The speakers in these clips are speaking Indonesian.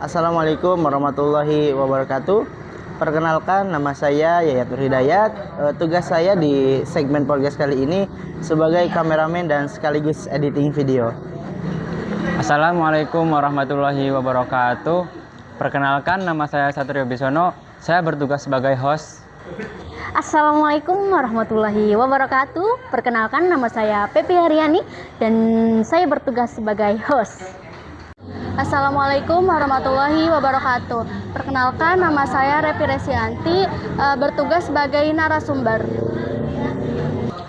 Assalamualaikum warahmatullahi wabarakatuh. Perkenalkan, nama saya Yayat Nur Hidayat. Tugas saya di segmen podcast kali ini sebagai kameramen dan sekaligus editing video. Assalamualaikum warahmatullahi wabarakatuh. Perkenalkan, nama saya Satrio Bisono. Saya bertugas sebagai host. Assalamualaikum warahmatullahi wabarakatuh. Perkenalkan, nama saya Pepi Haryani dan saya bertugas sebagai host. Assalamualaikum warahmatullahi wabarakatuh. Perkenalkan, nama saya Revi Resianti, bertugas sebagai narasumber.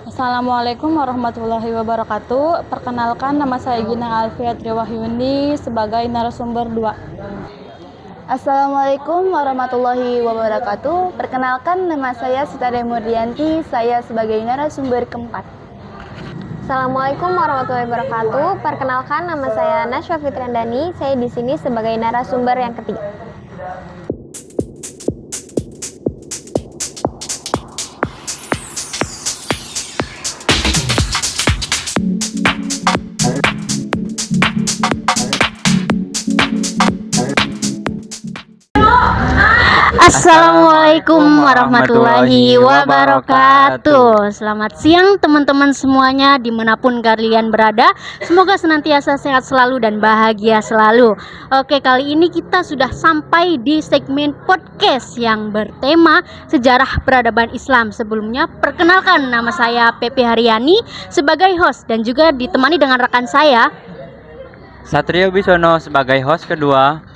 Assalamualaikum warahmatullahi wabarakatuh. Perkenalkan, nama saya Gina Alfia Triwahyuni sebagai narasumber 2. Assalamualaikum warahmatullahi wabarakatuh. Perkenalkan, nama saya Sita Demurdianti, saya sebagai narasumber keempat. Assalamualaikum warahmatullahi wabarakatuh. Perkenalkan, nama saya Nasya Fitriandani. Saya di sini sebagai narasumber yang ketiga. Assalamualaikum warahmatullahi wabarakatuh. Selamat siang teman-teman semuanya dimanapun kalian berada. Semoga senantiasa sehat selalu dan bahagia selalu. Oke, kali ini kita sudah sampai di segmen podcast yang bertema sejarah peradaban Islam. Sebelumnya perkenalkan, nama saya Pepi Haryani sebagai host dan juga ditemani dengan rekan saya Satrio Bisono sebagai host kedua.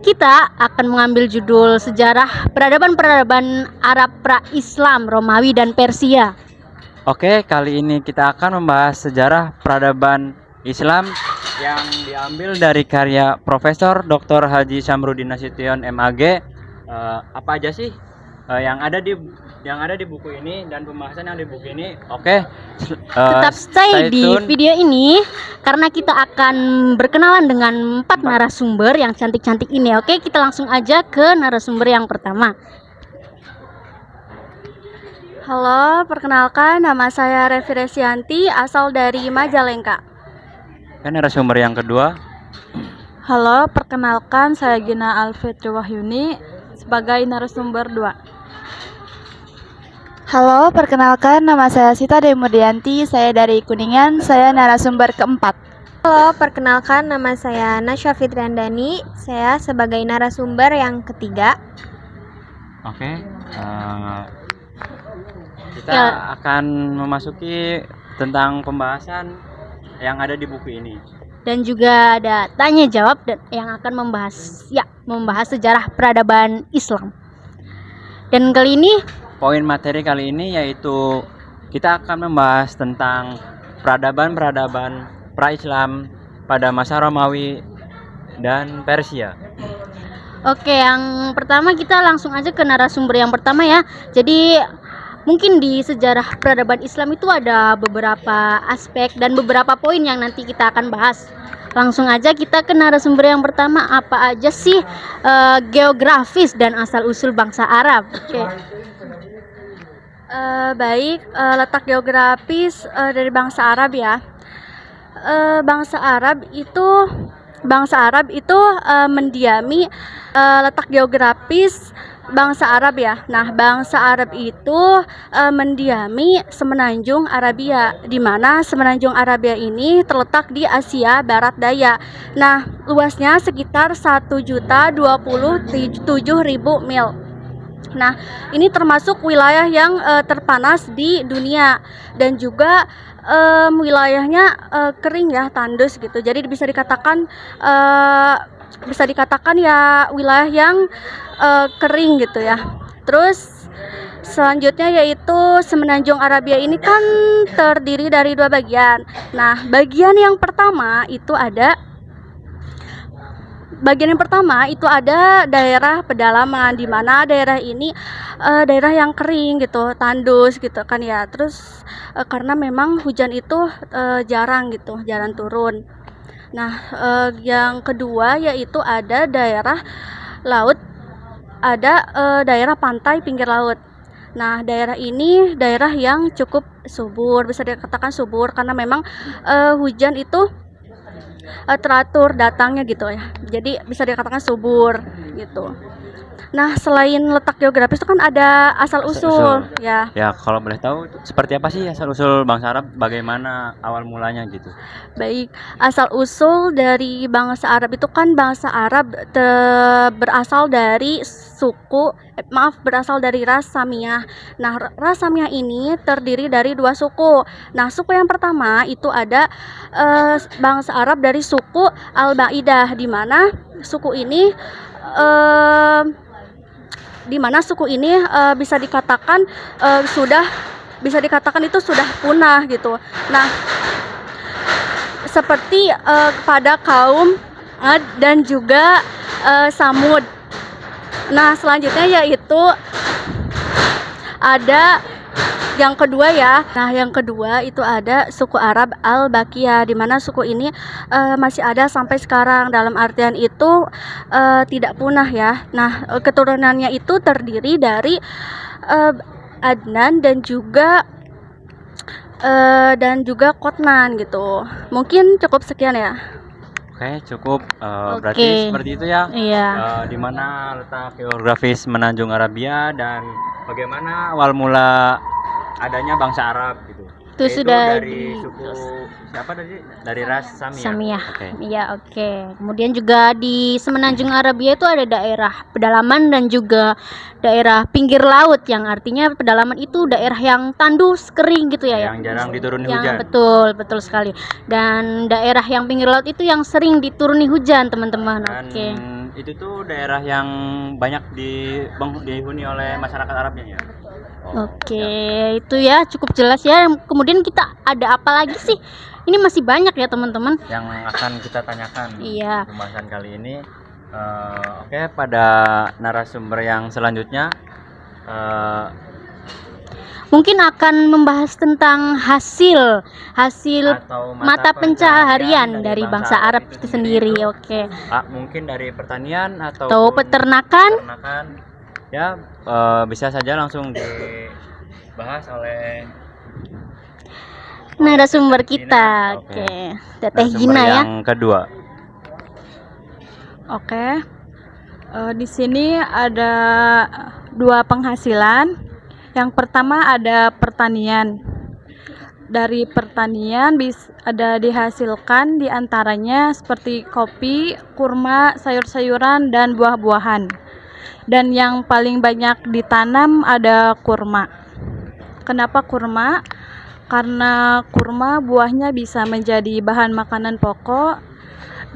Kita akan mengambil judul sejarah peradaban-peradaban Arab pra-Islam, Romawi dan Persia. Oke, kali ini kita akan membahas sejarah peradaban Islam yang diambil dari karya Profesor Dr. Haji Samrudin Nasution MAG. Apa aja sih yang ada di buku ini dan pembahasan yang di buku ini? Oke, tetap stay di video ini karena kita akan berkenalan dengan 4 narasumber yang cantik-cantik ini. Oke, kita langsung aja ke narasumber yang pertama. Halo, perkenalkan, nama saya Revi Resianti, asal dari Majalengka. Kan narasumber yang kedua. Halo, perkenalkan, saya Gina Alfia Triwahyuni sebagai narasumber 2. Halo, perkenalkan, nama saya Sita Demurdianti, saya dari Kuningan, saya narasumber keempat. Halo, perkenalkan, nama saya Nasya Fitriandani. Saya sebagai narasumber yang ketiga. Oke, kita akan memasuki tentang pembahasan yang ada di buku ini. Dan juga ada tanya jawab yang akan membahas sejarah peradaban Islam. Dan kali ini Poin materi kali ini yaitu kita akan membahas tentang peradaban-peradaban pra-Islam pada masa Romawi dan Persia. oke, yang pertama kita langsung aja ke narasumber yang pertama ya. Jadi mungkin di sejarah peradaban Islam itu ada beberapa aspek dan beberapa poin yang nanti kita akan bahas. Langsung aja kita ke narasumber yang pertama. Apa aja sih geografis dan asal-usul bangsa Arab? Oke. Letak geografis dari bangsa Arab ya. Bangsa Arab itu mendiami letak geografis bangsa Arab ya. Nah, bangsa Arab itu mendiami Semenanjung Arabia, di mana Semenanjung Arabia ini terletak di Asia Barat Daya. Nah, luasnya sekitar 1.027.000 mil. Nah, ini termasuk wilayah yang terpanas di dunia dan juga wilayahnya kering ya, tandus gitu. Jadi bisa dikatakan ya wilayah yang kering gitu ya. Terus selanjutnya yaitu Semenanjung Arabia ini kan terdiri dari 2 bagian. Nah, bagian yang pertama itu ada daerah pedalaman, di mana daerah ini daerah yang kering gitu, tandus gitu kan ya. Terus karena memang hujan itu jarang turun. Nah, yang kedua yaitu ada daerah laut, ada daerah pantai pinggir laut. Nah, daerah ini daerah yang cukup subur, bisa dikatakan subur karena memang hujan itu teratur datangnya gitu ya. Jadi bisa dikatakan subur gitu. Nah, selain letak geografis itu kan ada asal usul ya. Ya, kalau boleh tahu seperti apa sih asal usul bangsa Arab? Bagaimana awal mulanya gitu? Baik, asal usul dari bangsa Arab itu kan bangsa Arab berasal dari berasal dari ras Samiyah. Nah, ras Samiyah ini terdiri dari 2 suku. Nah, suku yang pertama itu ada bangsa Arab dari suku Al-Baidah, di mana suku ini bisa dikatakan itu sudah punah gitu. Nah, seperti pada kaum Ad dan juga Samud. Nah, selanjutnya yaitu ada yang kedua ya. Nah, yang kedua itu ada suku Arab Al-Baqiyah, di mana suku ini masih ada sampai sekarang. Dalam artian itu tidak punah ya. Nah, keturunannya itu terdiri dari Adnan dan juga Kotnan gitu. Mungkin cukup sekian ya. Oke, cukup. Berarti Oke. seperti itu ya. Iya. Di mana letak geografis Semenanjung Arabia dan bagaimana awal mula adanya bangsa Arab gitu. Itu Yaitu sudah dari suku siapa tadi? Dari ras Samiyah. Samiyah. Oke. Iya, oke. Kemudian juga di Semenanjung Arabia itu ada daerah pedalaman dan juga daerah pinggir laut, yang artinya pedalaman itu daerah yang tandus, kering gitu ya. Yang jarang dituruni Yang hujan. betul sekali. Dan daerah yang pinggir laut itu yang sering dituruni hujan, teman-teman. Dan Oke. itu tuh daerah yang banyak dihuni oleh masyarakat Arabnya ya. Oke, itu ya cukup jelas ya. Kemudian kita ada apa lagi sih? Ini masih banyak ya, teman-teman. Yang akan kita tanyakan Iya. pembahasan kali ini. Oke, pada narasumber yang selanjutnya Mungkin akan membahas tentang hasil atau mata pencaharian dari bangsa Arab itu sendiri. Oke. Mungkin dari pertanian Atau peternakan. Ya, bisa saja langsung dibahas oleh Narasumber kita. Oke. Oke. Teteh narasumber Gina ya. yang kedua. Oke, di sini ada 2 penghasilan. Yang pertama ada pertanian. Dari pertanian ada dihasilkan diantaranya seperti kopi, kurma, sayur-sayuran, dan buah-buahan. Dan yang paling banyak ditanam ada kurma. Kenapa kurma? Karena kurma buahnya bisa menjadi bahan makanan pokok,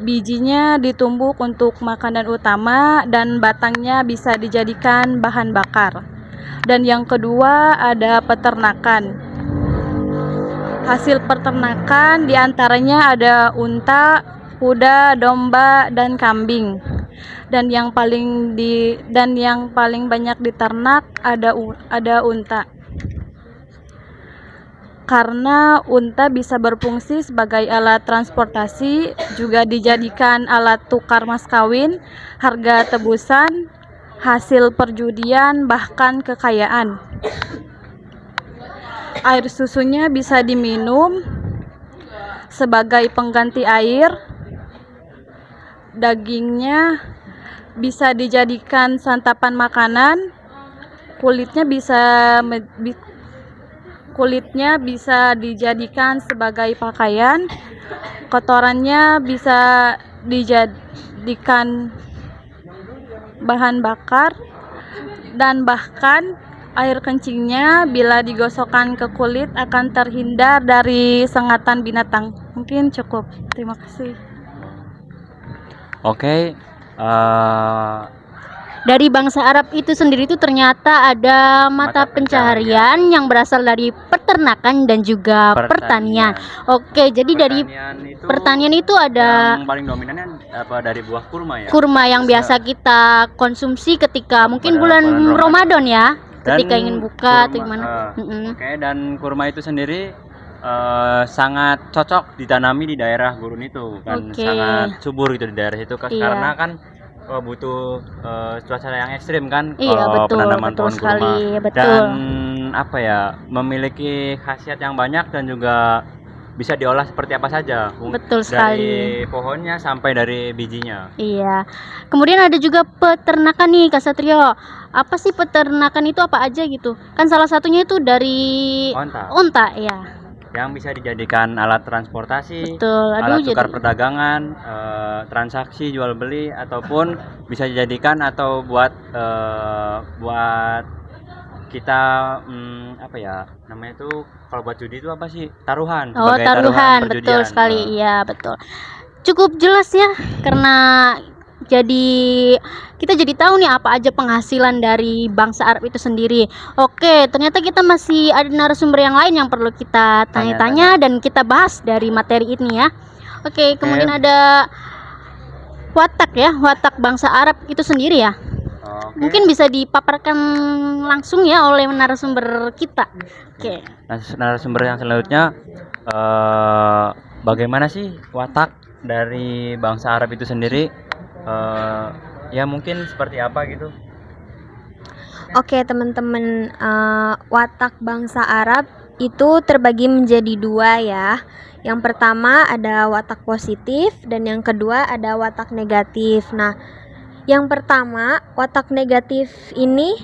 bijinya ditumbuk untuk makanan utama, dan batangnya bisa dijadikan bahan bakar. Dan yang kedua ada peternakan. Hasil peternakan diantaranya ada unta, kuda, domba, dan kambing. Dan yang paling banyak diternak ada unta. Karena unta bisa berfungsi sebagai alat transportasi, juga dijadikan alat tukar mas kawin, harga tebusan, hasil perjudian, bahkan kekayaan. Air susunya bisa diminum sebagai pengganti air. Dagingnya bisa dijadikan santapan makanan. Kulitnya bisa dijadikan sebagai pakaian. Kotorannya bisa dijadikan bahan bakar, dan bahkan air kencingnya bila digosokkan ke kulit akan terhindar dari sengatan binatang. Mungkin cukup. Terima kasih. Oke, Dari bangsa Arab itu sendiri itu ternyata ada mata pencaharian yang berasal dari peternakan dan juga pertanian. Oke, jadi dari pertanian itu ada yang paling dominannya apa, dari buah kurma ya. kurma yang biasa kita konsumsi ketika mungkin Pada bulan bulan Ramadan ya, Dan ketika ingin buka atau kurma, gimana. Oke, dan kurma itu sendiri sangat cocok ditanami di daerah gurun itu kan. Oke. Sangat subur gitu di daerah itu Iya. karena kan butuh cuaca yang ekstrim kan Iya, kalau betul, penanaman betul pohon sekali, kurma. betul. Dan apa ya, memiliki khasiat yang banyak dan juga bisa diolah seperti apa saja. Betul Dari sekali. pohonnya sampai dari bijinya. Iya. Kemudian ada juga peternakan nih Kak Satrio. Apa sih peternakan itu apa aja gitu? Kan salah satunya itu dari Onta. ya. Yang bisa dijadikan alat transportasi, Betul. Aduh alat tukar jadi perdagangan, transaksi jual beli, ataupun bisa dijadikan atau buat kita apa ya namanya itu, kalau buat judi itu apa sih, taruhan, Oh, sebagai taruhan, betul perjudian. sekali. Iya, betul. Cukup jelas ya, karena kita jadi tahu nih apa aja penghasilan dari bangsa Arab itu sendiri. Oke, ternyata kita masih ada narasumber yang lain yang perlu kita tanya-tanya dan kita bahas dari materi ini ya. Oke, kemudian ada watak ya, watak bangsa Arab itu sendiri ya. Oke. Mungkin bisa dipaparkan langsung ya oleh narasumber kita. Oke. Narasumber yang selanjutnya, bagaimana sih watak dari bangsa Arab itu sendiri? Ya mungkin seperti apa gitu. Oke teman-teman, watak bangsa Arab itu terbagi menjadi dua ya. Yang pertama ada watak positif dan yang kedua ada watak negatif. Nah, yang pertama watak negatif ini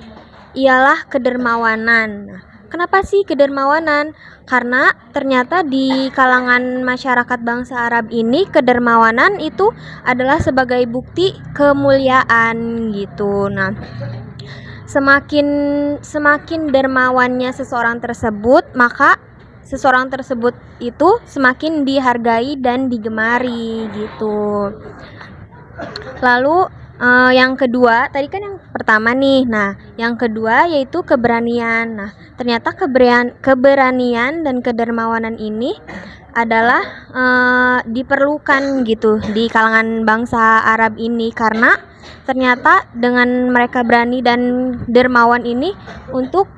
ialah kedermawanan. Nah, kenapa sih kedermawanan? Karena ternyata di kalangan masyarakat bangsa Arab ini kedermawanan itu adalah sebagai bukti kemuliaan gitu. Nah, semakin dermawannya seseorang tersebut, maka seseorang tersebut itu semakin dihargai dan digemari gitu. Lalu yang kedua, tadi kan yang pertama nih. Nah, yang kedua yaitu keberanian. Nah, ternyata keberanian dan kedermawanan ini adalah diperlukan gitu di kalangan bangsa Arab ini, karena ternyata dengan mereka berani dan dermawan ini untuk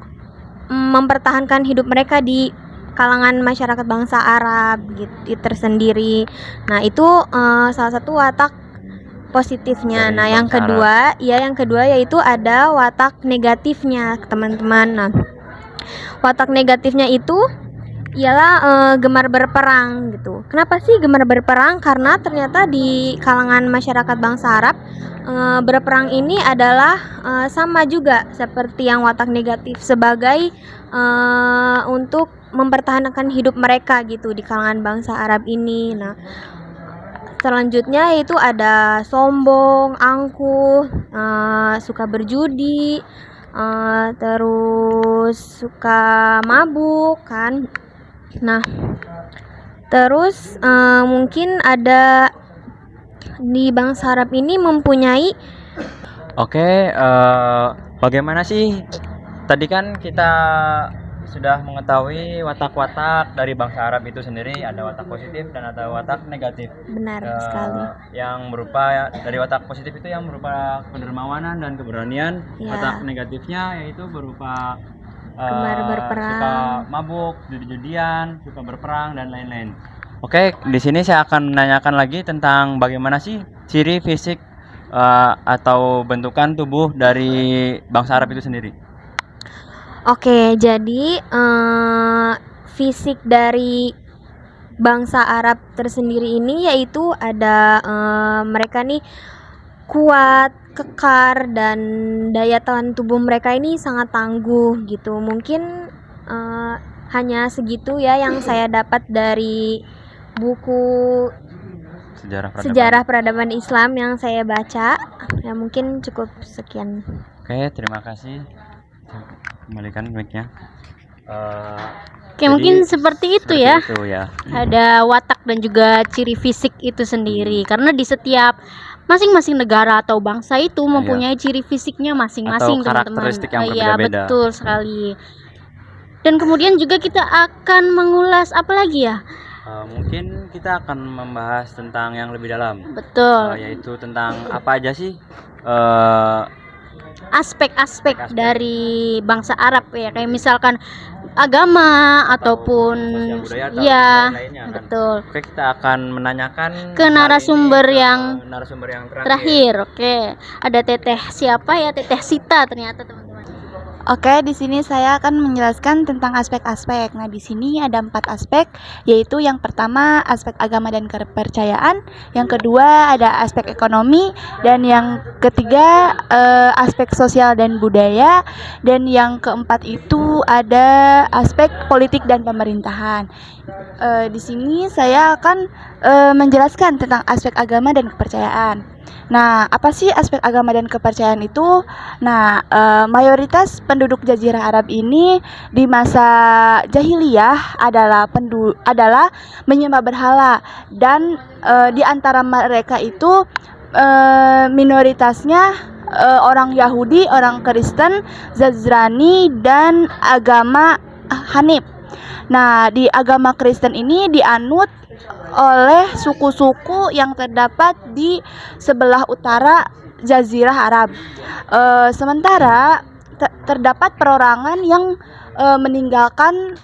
mempertahankan hidup mereka di kalangan masyarakat bangsa Arab gitu tersendiri. Nah, itu salah satu watak positifnya. Dari Nah, yang bangsa kedua, yang kedua yaitu ada watak negatifnya, teman-teman. Nah, watak negatifnya itu ialah gemar berperang gitu. Kenapa sih gemar berperang? Karena ternyata di kalangan masyarakat bangsa Arab berperang ini adalah sama juga seperti yang watak negatif, sebagai untuk mempertahankan hidup mereka gitu di kalangan bangsa Arab ini. Nah, selanjutnya itu ada sombong, angkuh, suka berjudi, terus suka mabuk kan. Nah, terus mungkin ada di bangsa Arab ini mempunyai Oke, bagaimana sih? Tadi kan kita sudah mengetahui watak-watak dari bangsa Arab itu sendiri, ada watak positif dan ada watak negatif. benar sekali. Yang berupa dari watak positif itu yang berupa kedermawanan dan keberanian. Ya. Watak negatifnya yaitu berupa Gemar berperang. suka mabuk, judi-judian, suka berperang dan lain-lain. Oke, di sini saya akan menanyakan lagi tentang bagaimana sih ciri fisik atau bentukan tubuh dari bangsa Arab itu sendiri. Oke, jadi fisik dari bangsa Arab tersendiri ini yaitu ada mereka nih kuat, kekar, dan daya tahan tubuh mereka ini sangat tangguh gitu. Mungkin hanya segitu ya yang saya dapat dari buku Sejarah Peradaban Islam yang saya baca. Ya mungkin cukup sekian. Oke, terima kasih. Kembalikan mic-nya. Oke, mungkin seperti itu ya. Itu ya. Ada watak dan juga ciri fisik itu sendiri, karena di setiap masing-masing negara atau bangsa itu mempunyai ciri fisiknya masing-masing, Atau teman-teman. karakteristik yang Iya, berbeda-beda. betul sekali. Dan kemudian juga kita akan mengulas apa lagi ya? Mungkin kita akan membahas tentang yang lebih dalam, Betul. yaitu tentang apa aja sih Aspek-aspek dari bangsa Arab ya, kayak misalkan agama ataupun sosial budaya atau ya, lain-lainnya kan. betul. Oke, kita akan menanyakan Ke hal ini narasumber ke yang narasumber yang Terakhir, oke. Ada Teteh siapa ya? Teteh Sita ternyata, teman-teman. Oke, di sini saya akan menjelaskan tentang aspek-aspek. Nah, di sini ada 4 aspek, yaitu yang pertama aspek agama dan kepercayaan, yang kedua ada aspek ekonomi, dan yang ketiga aspek sosial dan budaya, dan yang keempat itu ada aspek politik dan pemerintahan. Di sini saya akan menjelaskan tentang aspek agama dan kepercayaan. Nah, apa sih aspek agama dan kepercayaan itu? Nah, mayoritas penduduk Jazirah Arab ini di masa jahiliyah adalah menyembah berhala, dan di antara mereka itu minoritasnya orang Yahudi, orang Kristen, Zazrani, dan agama Hanif. Nah, di agama Kristen ini dianut oleh suku-suku yang terdapat di sebelah utara Jazirah Arab. Sementara terdapat perorangan yang meninggalkan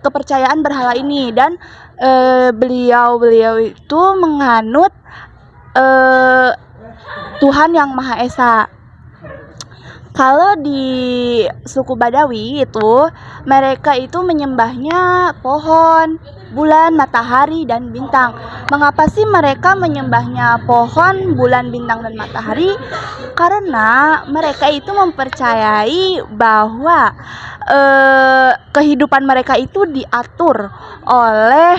kepercayaan berhala ini, dan beliau itu menganut Tuhan yang Maha Esa. Kalau di suku Badawi itu, mereka itu menyembahnya pohon, bulan, matahari, dan bintang. Mengapa sih mereka menyembahnya pohon, bulan, bintang, dan matahari? Karena mereka itu mempercayai bahwa kehidupan mereka itu diatur oleh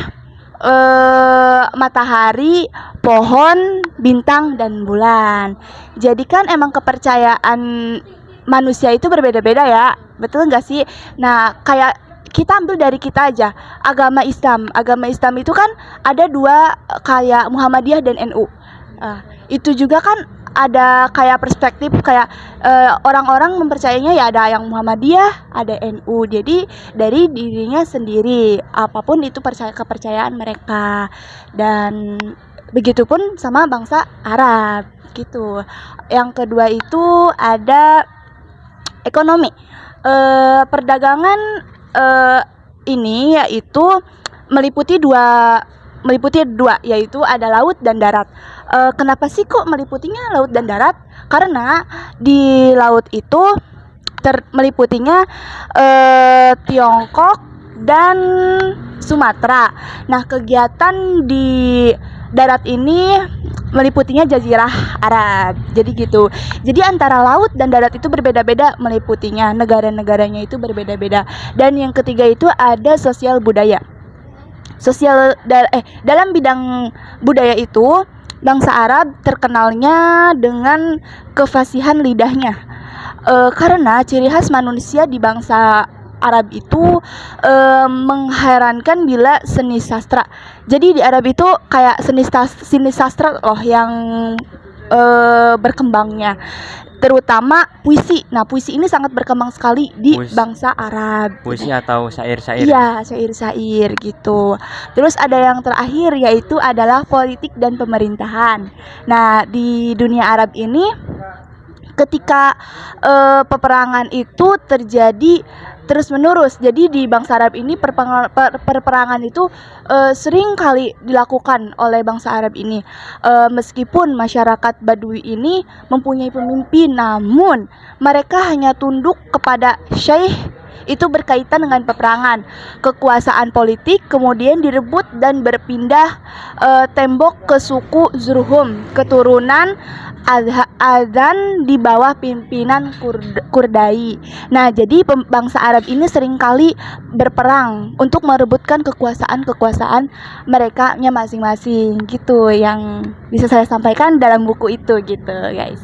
matahari, pohon, bintang, dan bulan. Jadi kan emang kepercayaan manusia itu berbeda-beda ya, betul nggak sih? Nah, kayak kita ambil dari kita aja, agama Islam. Agama Islam itu kan ada 2, kayak Muhammadiyah dan NU. Itu juga kan ada kayak perspektif, kayak orang-orang mempercayainya ya ada yang Muhammadiyah, ada NU. Jadi dari dirinya sendiri, apapun itu kepercayaan mereka. Dan begitupun sama bangsa Arab gitu. Yang kedua itu ada ekonomi. Perdagangan ini yaitu meliputi dua, yaitu ada laut dan darat. Kenapa sih kok meliputinya laut dan darat? Karena di laut itu meliputinya Tiongkok dan Sumatera. Nah, kegiatan di darat ini meliputinya Jazirah Arab. Jadi gitu. Jadi antara laut dan darat itu berbeda-beda meliputinya, negara-negaranya itu berbeda-beda. Dan yang ketiga itu ada sosial budaya. Dalam bidang budaya itu bangsa Arab terkenalnya dengan kefasihan lidahnya. Karena ciri khas manusia di bangsa Arab itu mengherankan bila seni sastra. Jadi di Arab itu kayak seni sastra loh yang berkembangnya, terutama puisi. Nah, puisi ini sangat berkembang sekali di bangsa Arab. Puisi atau syair-syair? Iya, syair-syair gitu. Terus ada yang terakhir yaitu adalah politik dan pemerintahan. Nah, di dunia Arab ini ketika peperangan itu terjadi terus menerus. Jadi di bangsa Arab ini perperangan itu sering kali dilakukan oleh bangsa Arab ini. Meskipun masyarakat Badui ini mempunyai pemimpin, namun mereka hanya tunduk kepada syekh. Itu berkaitan dengan peperangan, kekuasaan politik kemudian direbut dan berpindah tembok ke suku Zurhum, keturunan Adzan di bawah pimpinan Kurdai. Nah, jadi bangsa Arab ini seringkali berperang untuk merebutkan kekuasaan mereka masing-masing gitu, yang bisa saya sampaikan dalam buku itu gitu, guys.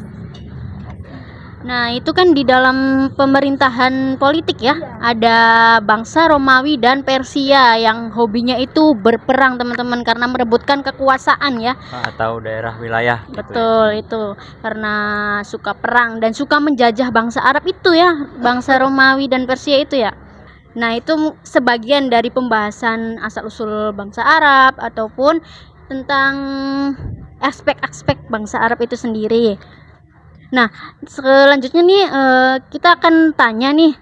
Nah, itu kan di dalam pemerintahan politik ya. Ada bangsa Romawi dan Persia yang hobinya itu berperang, teman-teman, karena merebutkan kekuasaan ya. Atau daerah wilayah gitu. Betul, itu karena suka perang dan suka menjajah bangsa Arab itu ya, bangsa Romawi dan Persia itu ya. Nah, itu sebagian dari pembahasan asal-usul bangsa Arab ataupun tentang aspek-aspek bangsa Arab itu sendiri. Nah, selanjutnya nih kita akan tanya nih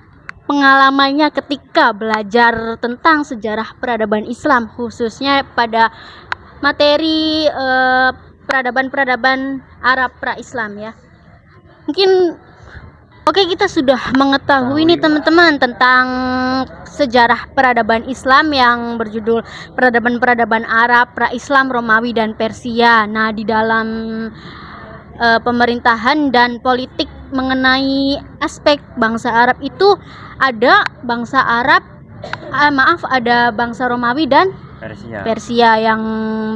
pengalamannya ketika belajar tentang sejarah peradaban Islam, khususnya pada materi peradaban-peradaban Arab pra-Islam ya. Mungkin Oke, kita sudah mengetahui nih teman-teman tentang sejarah peradaban Islam yang berjudul peradaban-peradaban Arab, pra-Islam, Romawi, dan Persia. Nah, di dalam pemerintahan dan politik mengenai aspek bangsa Arab itu ada bangsa Arab, ada bangsa Romawi dan Persia yang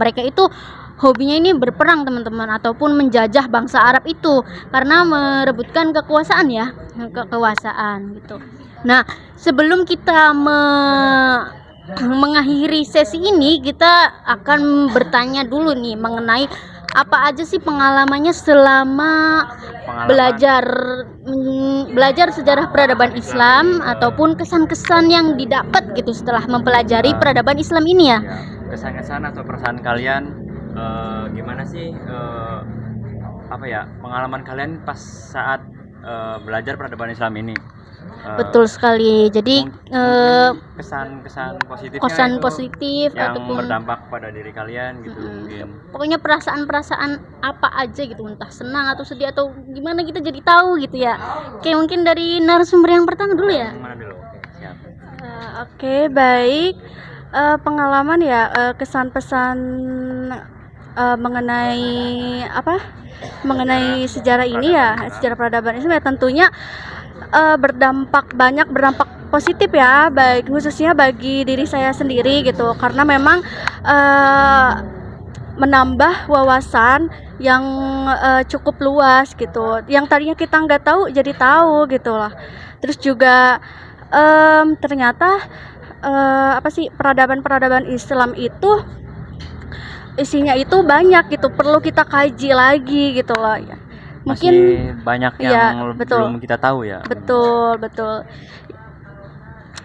mereka itu hobinya ini berperang teman-teman, ataupun menjajah bangsa Arab itu karena merebutkan kekuasaan ya, kekuasaan gitu. Nah, sebelum kita mengakhiri sesi ini, kita akan bertanya dulu nih mengenai apa aja sih pengalamannya selama belajar sejarah peradaban Islam, ataupun kesan-kesan yang didapat gitu setelah mempelajari peradaban Islam ini ya. Kesan-kesan atau perasaan kalian gimana sih, pengalaman kalian pas saat belajar peradaban Islam ini? Betul sekali. Jadi kesan-kesan positifnya kesan itu positif yang ataupun berdampak pada diri kalian gitu mungkin. Pokoknya perasaan-perasaan apa aja gitu, entah senang atau sedih atau gimana, kita jadi tahu gitu ya. Oke, mungkin dari narasumber yang pertama dulu ya. Mana dulu? Oke, siap. Oke, baik. Pengalaman ya, kesan pesan mengenai sejarah ini ya, sejarah peradaban Islam ya, tentunya berdampak positif ya, baik khususnya bagi diri saya sendiri gitu, karena memang menambah wawasan yang cukup luas gitu, yang tadinya kita nggak tahu jadi tahu gitu lah. Terus juga ternyata peradaban Islam itu isinya itu banyak gitu, perlu kita kaji lagi gitu loh ya. Mungkin masih banyak yang ya, betul. belum kita tahu ya. Betul.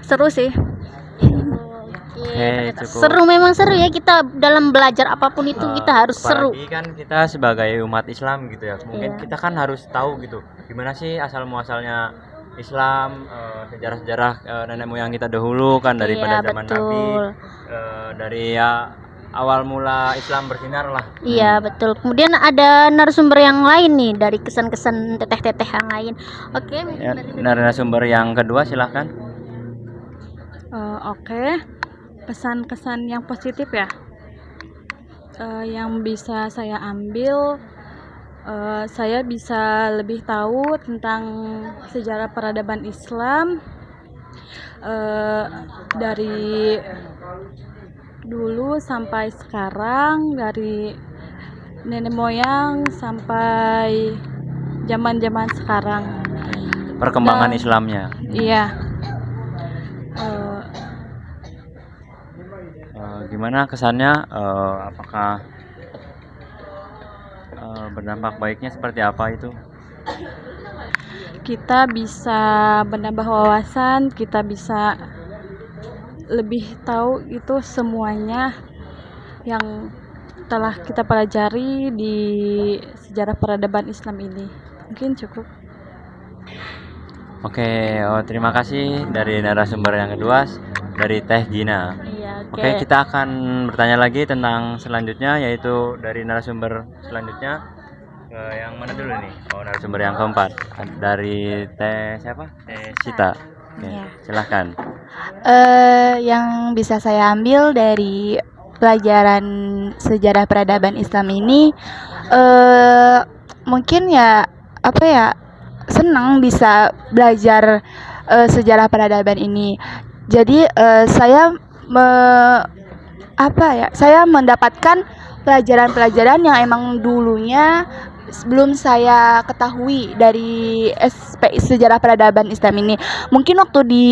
Seru sih. Oke, cukup. Seru, memang seru ya, kita dalam belajar apapun itu kita harus seru. Apalagi kan kita sebagai umat Islam gitu ya, mungkin kita kan harus tahu gitu gimana sih asal muasalnya Islam, sejarah-sejarah nenek moyang kita dahulu kan, daripada zaman Nabi, dari awal mula Islam bersinar lah. Iya, betul. Kemudian ada narasumber yang lain nih dari kesan-kesan teteh-teteh yang lain. Oke, Ya, narasumber yang kedua silahkan. Oke, pesan-kesan yang positif ya, yang bisa saya ambil, saya bisa lebih tahu tentang sejarah peradaban Islam dari dulu sampai sekarang, dari nenek moyang sampai zaman-zaman sekarang. Perkembangan Islamnya. Iya. Gimana kesannya? Apakah berdampak baiknya seperti apa itu? Kita bisa menambah wawasan, kita bisa lebih tahu itu semuanya yang telah kita pelajari di sejarah peradaban Islam ini. Mungkin cukup. Oke, terima kasih dari narasumber yang kedua, dari Teh Gina. Iya, Oke, kita akan bertanya lagi tentang selanjutnya, yaitu dari narasumber selanjutnya. Yang mana dulu nih? Narasumber yang keempat, dari Teh siapa? Teh Sita. Oke, silahkan. Yang bisa saya ambil dari pelajaran sejarah peradaban Islam ini, mungkin ya senang bisa belajar sejarah peradaban ini. Jadi saya mendapatkan pelajaran-pelajaran yang emang dulunya belum saya ketahui dari sejarah peradaban Islam ini. Mungkin waktu di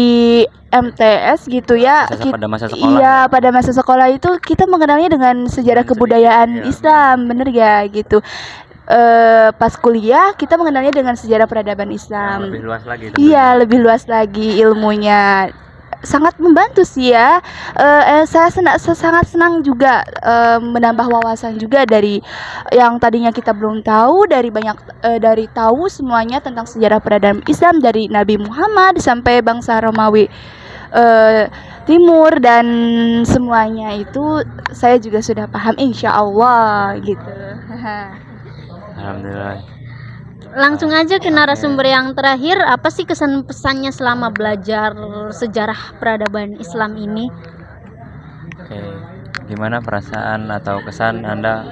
MTS gitu ya, Pada masa sekolah. iya, pada masa sekolah itu kita mengenalnya dengan sejarah kebudayaan Islam, bener ya gitu. Pas kuliah kita mengenalnya dengan sejarah peradaban Islam. Lebih luas lagi. Iya, lebih luas lagi ilmunya. Sangat membantu sih ya. Saya sangat senang juga menambah wawasan juga dari yang tadinya kita belum tahu, dari tahu semuanya tentang sejarah peradaban Islam dari Nabi Muhammad sampai bangsa Romawi Timur, dan semuanya itu saya juga sudah paham insya Allah gitu. Alhamdulillah. Langsung aja ke narasumber yang terakhir, apa sih kesan pesannya selama belajar sejarah peradaban Islam ini? Oke, gimana perasaan atau kesan Anda?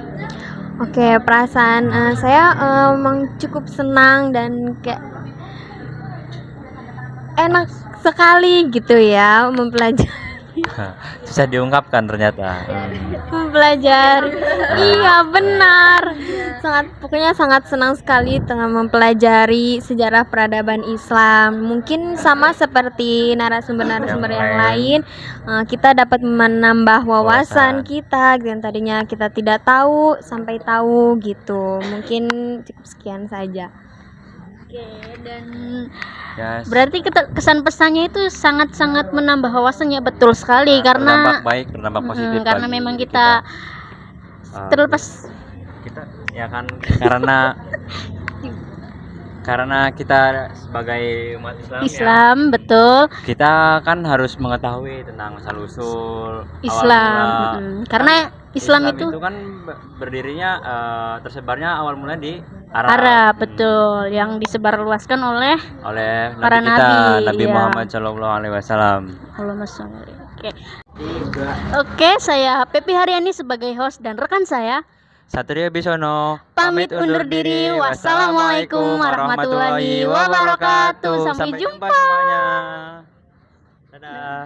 Oke, perasaan saya memang cukup senang dan kayak enak sekali gitu ya mempelajari Susah diungkapkan ternyata. mempelajari. Iya benar, pokoknya sangat senang sekali tengah mempelajari sejarah peradaban Islam. Mungkin sama seperti narasumber-narasumber yang lain, kita dapat menambah wawasan kita yang tadinya kita tidak tahu sampai tahu gitu. Mungkin cukup sekian saja. Oke, dan Yes. berarti kesan pesannya itu sangat-sangat menambah wawasannya, betul sekali, Berdampak karena baik, berdampak positif karena bagi memang kita terlepas kita ya kan karena kita sebagai umat Islam, ya, Islam, betul, kita kan harus mengetahui tentang asal usul Islam. awal mula. Karena Islam itu kan berdirinya tersebarnya awal mula di Arab. Arab, betul, yang disebarluaskan oleh Oleh Para Nabi kita, nabi, Nabi iya. Muhammad Shallallahu Alaihi Wasallam. Allahumma sholli. Oke, saya Pepi Haryani sebagai host dan rekan saya Satria Bisono pamit undur diri. Wassalamualaikum warahmatullahi wabarakatuh. Sampai jumpa. semuanya. Dadah.